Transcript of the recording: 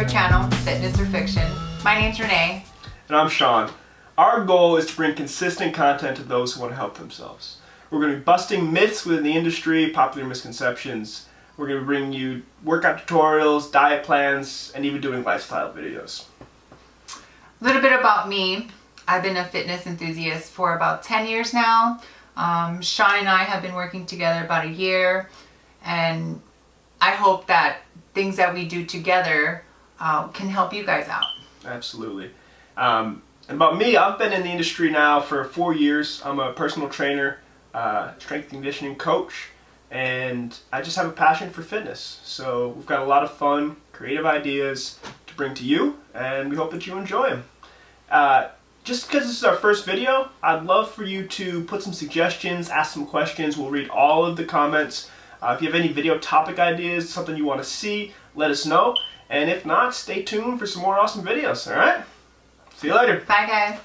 our channel, Fitness or Fiction. My name's Renee. And I'm Sean. Our goal is to bring consistent content to those who want to help themselves. We're going to be busting myths within the industry, popular misconceptions. We're going to be bringing you workout tutorials, diet plans, and even doing lifestyle videos. A little bit about me. I've been a fitness enthusiast for about 10 years now. Sean and I have been working together about a year, and I hope that things that we do together can help you guys out. Absolutely. And about me, I've been in the industry now for 4 years. I'm a personal trainer, strength conditioning coach, and I just have a passion for fitness. So we've got a lot of fun, creative ideas to bring to you, and we hope that you enjoy them. Just because this is our first video, I'd love for you to put some suggestions, ask some questions. We'll read all of the comments. If you have any video topic ideas, something you want to see, let us know. And if not, stay tuned for some more awesome videos, alright? See you later. Bye guys.